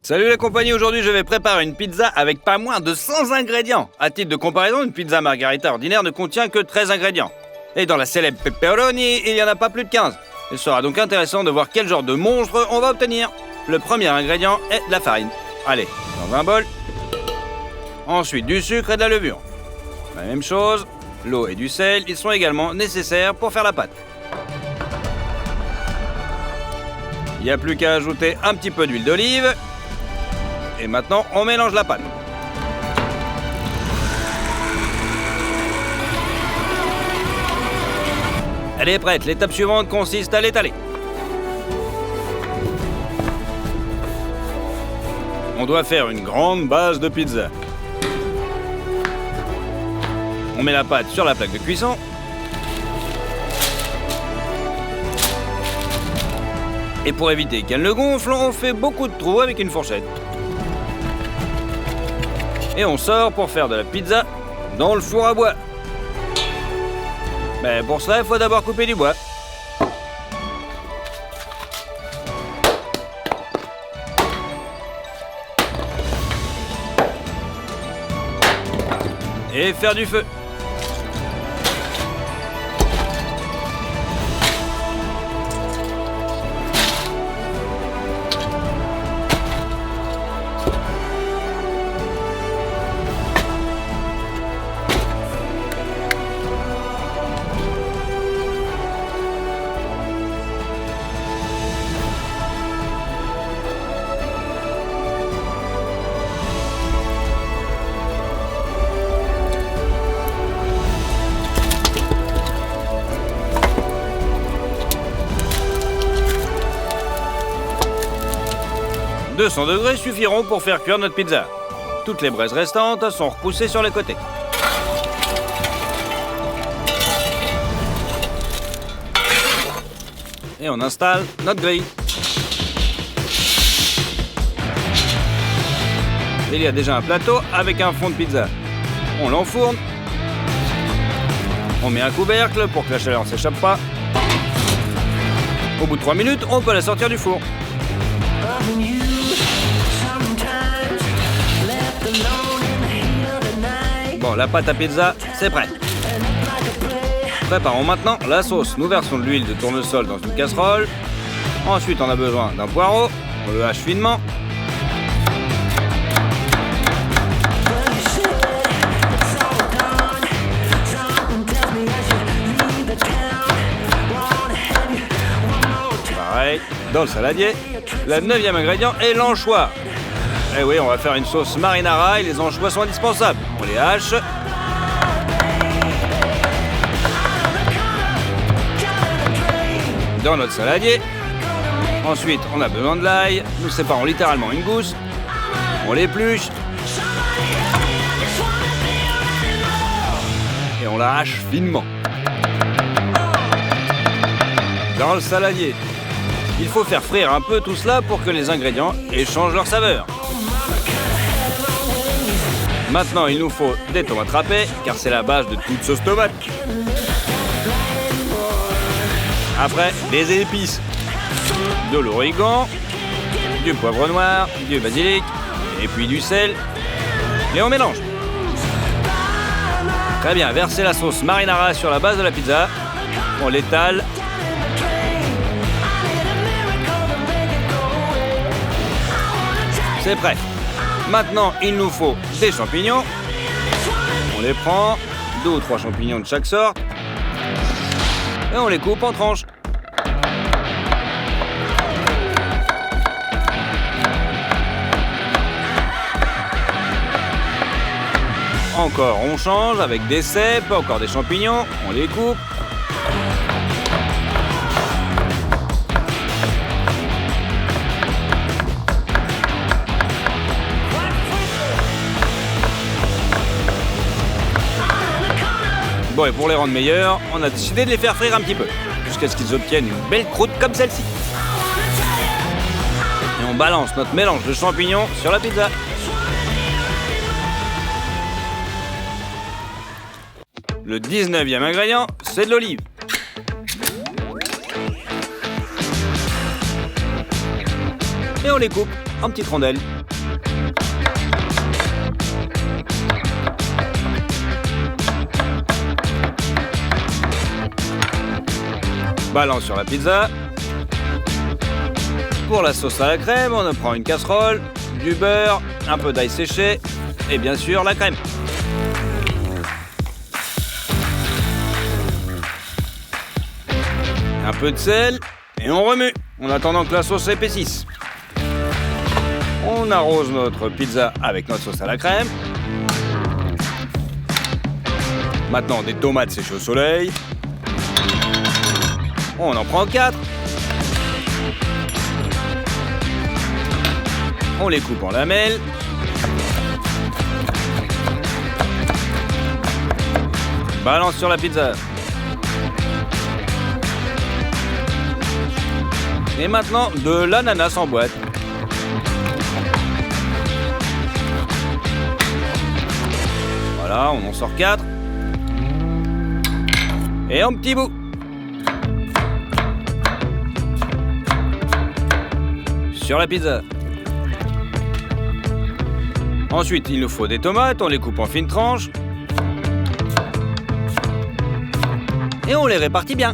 Salut la compagnie, aujourd'hui je vais préparer une pizza avec pas moins de 100 ingrédients. À titre de comparaison, une pizza margarita ordinaire ne contient que 13 ingrédients. Et dans la célèbre pepperoni, il n'y en a pas plus de 15. Il sera donc intéressant de voir quel genre de monstre on va obtenir. Le premier ingrédient est de la farine. Allez, dans un bol. Ensuite du sucre et de la levure. La même chose, l'eau et du sel, ils sont également nécessaires pour faire la pâte. Il n'y a plus qu'à ajouter un petit peu d'huile d'olive. Et maintenant, on mélange la pâte. Elle est prête. L'étape suivante consiste à l'étaler. On doit faire une grande base de pizza. On met la pâte sur la plaque de cuisson. Et pour éviter qu'elle ne gonfle, on fait beaucoup de trous avec une fourchette. Et on sort pour faire de la pizza dans le four à bois. Mais pour cela, il faut d'abord couper du bois. Et faire du feu. « 200 degrés suffiront pour faire cuire notre pizza. Toutes les braises restantes sont repoussées sur les côtés. Et on installe notre grille. Il y a déjà un plateau avec un fond de pizza. On l'enfourne. On met un couvercle pour que la chaleur ne s'échappe pas. Au bout de 3 minutes, on peut la sortir du four. Bon, la pâte à pizza, c'est prêt. Préparons maintenant la sauce. Nous versons de l'huile de tournesol dans une casserole. Ensuite, on a besoin d'un poireau. On le hache finement. Pareil, dans le saladier. Le 9e ingrédient est l'anchois. Eh oui, on va faire une sauce marinara et les anchois sont indispensables. On les hache. Dans notre saladier. Ensuite, on a besoin de l'ail. Nous séparons littéralement une gousse. On l'épluche. Et on la hache finement. Dans le saladier. Il faut faire frire un peu tout cela pour que les ingrédients échangent leur saveur. Maintenant, il nous faut des tomates râpées, car c'est la base de toute sauce tomate. Après, des épices, de l'origan, du poivre noir, du basilic, et puis du sel. Et on mélange. Très bien, versez la sauce marinara sur la base de la pizza. On l'étale. C'est prêt. Maintenant, il nous faut des champignons. On les prend, 2 ou 3 champignons de chaque sorte. Et on les coupe en tranches. Encore, on change avec des cèpes, encore des champignons. On les coupe. Bon, et pour les rendre meilleurs, on a décidé de les faire frire un petit peu, jusqu'à ce qu'ils obtiennent une belle croûte comme celle-ci. Et on balance notre mélange de champignons sur la pizza. Le 19e ingrédient, c'est de l'olive. Et on les coupe. en petites rondelles. Balance sur la pizza. Pour la sauce à la crème, on prend une casserole, du beurre, un peu d'ail séché et bien sûr la crème. Un peu de sel et on remue en attendant que la sauce épaississe. On arrose notre pizza avec notre sauce à la crème. Maintenant des tomates séchées au soleil. On en prend 4. On les coupe en lamelles. Balance sur la pizza. Et maintenant, de l'ananas en boîte. Voilà, on en sort 4. Et un petit bout. Sur la pizza. Ensuite, il nous faut des tomates, on les coupe en fines tranches. Et on les répartit bien.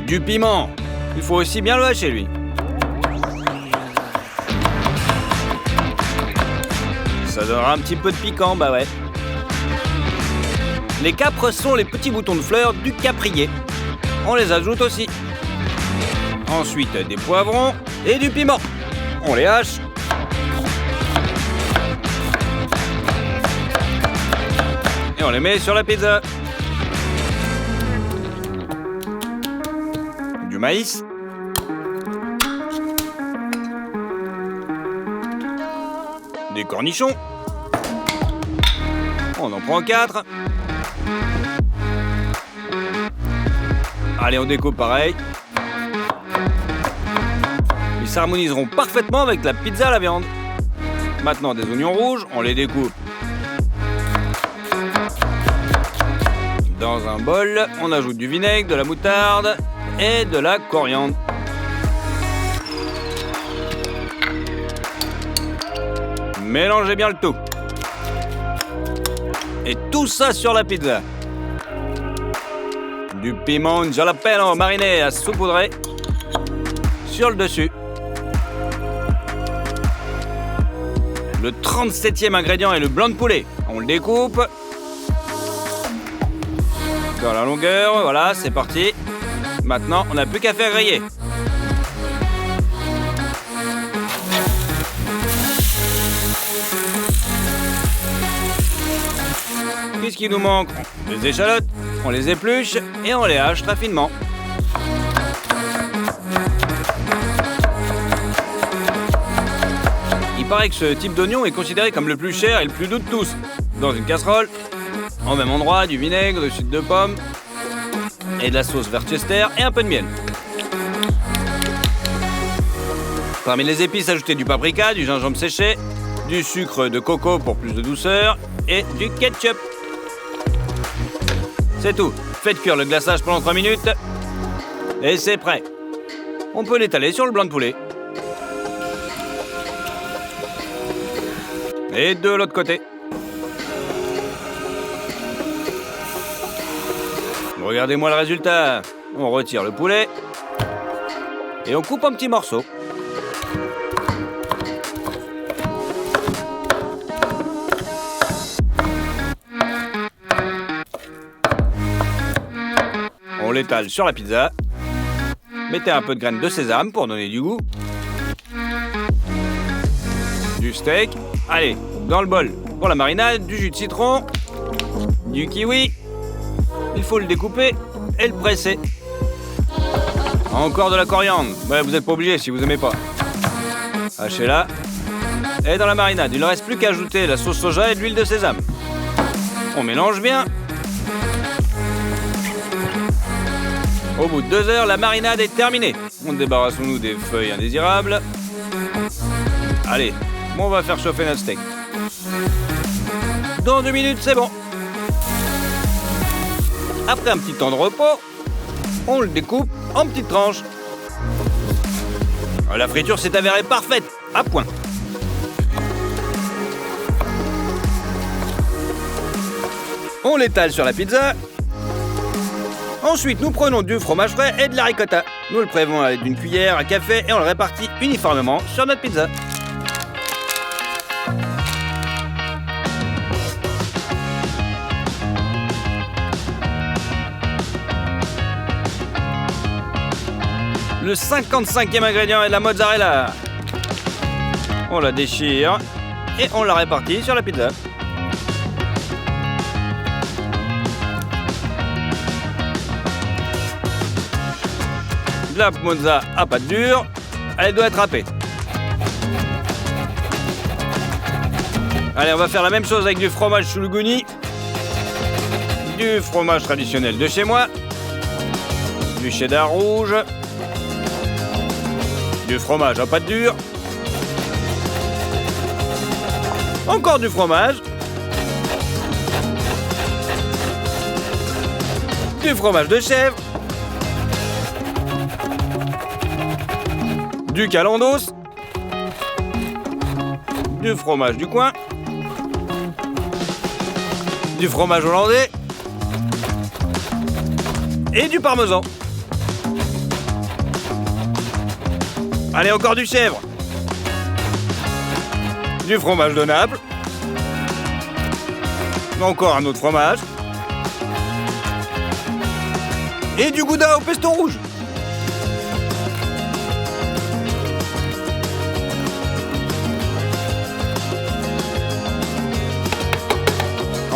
Du piment. Il faut aussi bien le hacher, lui. Ça donnera un petit peu de piquant, bah ouais. Les capres sont les petits boutons de fleurs du caprier. On les ajoute aussi. Ensuite, des poivrons et du piment. On les hache. Et on les met sur la pizza. Du maïs. Des cornichons. On en prend 4. Allez, on découpe pareil. Ils s'harmoniseront parfaitement avec la pizza à la viande. Maintenant, des oignons rouges, on les découpe. Dans un bol, on ajoute du vinaigre, de la moutarde et de la coriandre. Mélangez bien le tout. Et tout ça sur la pizza. Du piment jalapeno mariné à saupoudrer sur le dessus. Le 37e ingrédient est le blanc de poulet. On le découpe dans la longueur. Voilà, c'est parti. Maintenant, on n'a plus qu'à faire griller. Qu'est-ce qu'il nous manque? Les échalotes. On les épluche et on les hache très finement. Il paraît que ce type d'oignon est considéré comme le plus cher et le plus doux de tous. Dans une casserole, au même endroit, du vinaigre, du sucre de pomme et de la sauce Worcester et un peu de miel. Parmi les épices, ajoutez du paprika, du gingembre séché, du sucre de coco pour plus de douceur et du ketchup. C'est tout. Faites cuire le glaçage pendant 3 minutes et c'est prêt. On peut l'étaler sur le blanc de poulet. Et de l'autre côté. Regardez-moi le résultat. On retire le poulet et on coupe en petits morceaux. On l'étale sur la pizza. Mettez un peu de graines de sésame pour donner du goût. Du steak. Allez, dans le bol, pour la marinade, du jus de citron, du kiwi. Il faut le découper et le presser. Encore de la coriandre. Ouais, vous n'êtes pas obligé si vous aimez pas. Hachez-la. Et dans la marinade, il ne reste plus qu'à ajouter la sauce soja et de l'huile de sésame. On mélange bien. Au bout de 2 heures, la marinade est terminée. On débarrasse-nous des feuilles indésirables. Allez, on va faire chauffer notre steak. Dans 2 minutes, c'est bon. Après un petit temps de repos, on le découpe en petites tranches. La friture s'est avérée parfaite, à point. On l'étale sur la pizza. Ensuite, nous prenons du fromage frais et de la ricotta. Nous le prélevons avec une cuillère à café et on le répartit uniformément sur notre pizza. Le 55e ingrédient est de la mozzarella. On la déchire et on la répartit sur la pizza. De la mozza à pâte dure, elle doit être râpée. Allez, on va faire la même chose avec du fromage suluguni, du fromage traditionnel de chez moi, du cheddar rouge, du fromage à pâte dure, encore du fromage, du fromage de chèvre, du calandos, du fromage du coin, du fromage hollandais et du parmesan. Allez, encore du chèvre, du fromage de Naples, encore un autre fromage et du gouda au pesto rouge.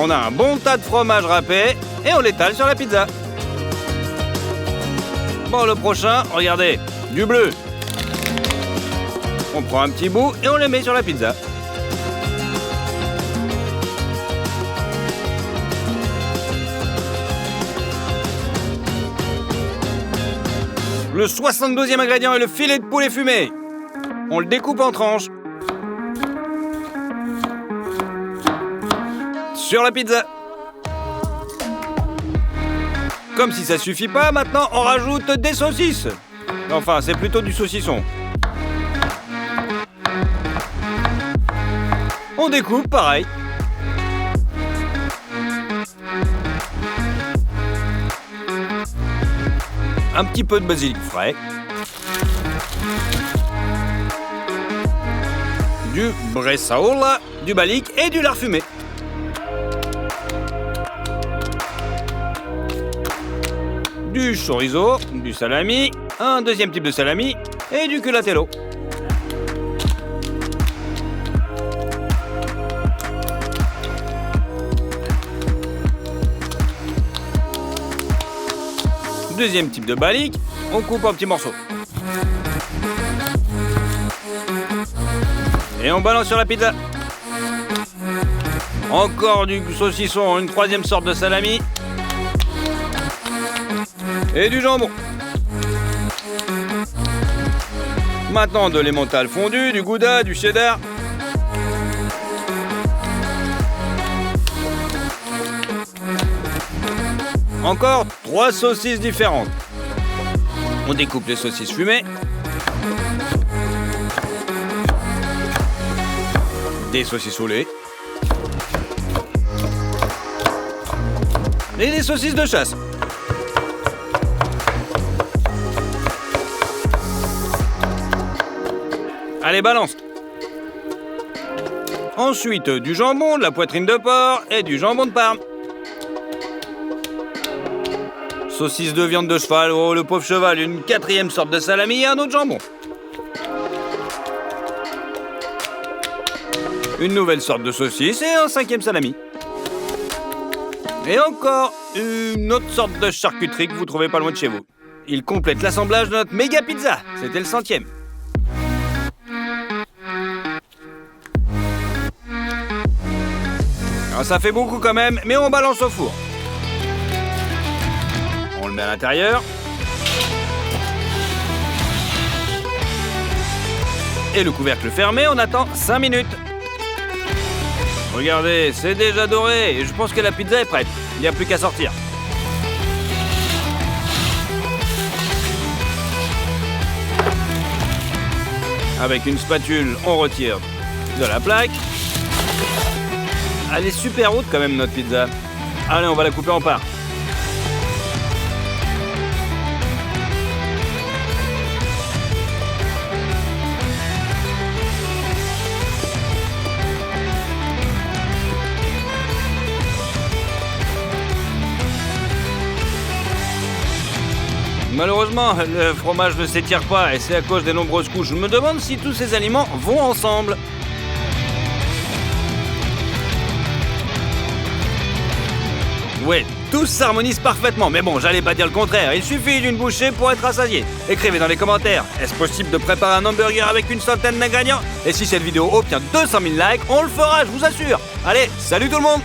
On a un bon tas de fromage râpé et on l'étale sur la pizza. Bon, le prochain, regardez, du bleu. On prend un petit bout et on le met sur la pizza. Le 72e ingrédient est le filet de poulet fumé. On le découpe en tranches. Sur la pizza. Comme si ça suffit pas, maintenant on rajoute des saucisses. Enfin, c'est plutôt du saucisson. On découpe pareil. Un petit peu de basilic frais. Du bresaola, du balik et du lard fumé. Du chorizo, du salami, un deuxième type de salami et du culatello. Deuxième type de balik, on coupe en petits morceaux. Et on balance sur la pizza. Encore du saucisson, une troisième sorte de salami. Et du jambon. Maintenant de l'emmental fondu, du gouda, du cheddar. Encore 3 saucisses différentes. On découpe les saucisses fumées. Des saucisses au lait. Et des saucisses de chasse. Allez, balance. Ensuite, du jambon, de la poitrine de porc et du jambon de Parme. Saucisse de viande de cheval, oh le pauvre cheval, une quatrième sorte de salami et un autre jambon. Une nouvelle sorte de saucisse et un cinquième salami. Et encore une autre sorte de charcuterie que vous trouvez pas loin de chez vous. Il complète l'assemblage de notre méga pizza. C'était le 100e. Alors, ça fait beaucoup quand même, mais on balance au four. On le met à l'intérieur. Et le couvercle fermé, on attend 5 minutes. Regardez, c'est déjà doré et je pense que la pizza est prête. Il n'y a plus qu'à sortir. Avec une spatule, on retire de la plaque. Elle est super haute quand même notre pizza. Allez, on va la couper en parts. Malheureusement, le fromage ne s'étire pas et c'est à cause des nombreuses couches. Je me demande si tous ces aliments vont ensemble. Ouais, tout s'harmonise parfaitement, mais bon, j'allais pas dire le contraire. Il suffit d'une bouchée pour être rassasié. Écrivez dans les commentaires, est-ce possible de préparer un hamburger avec une centaine d'ingrédients? Et si cette vidéo obtient 200 000 likes, on le fera, je vous assure. Allez, salut tout le monde!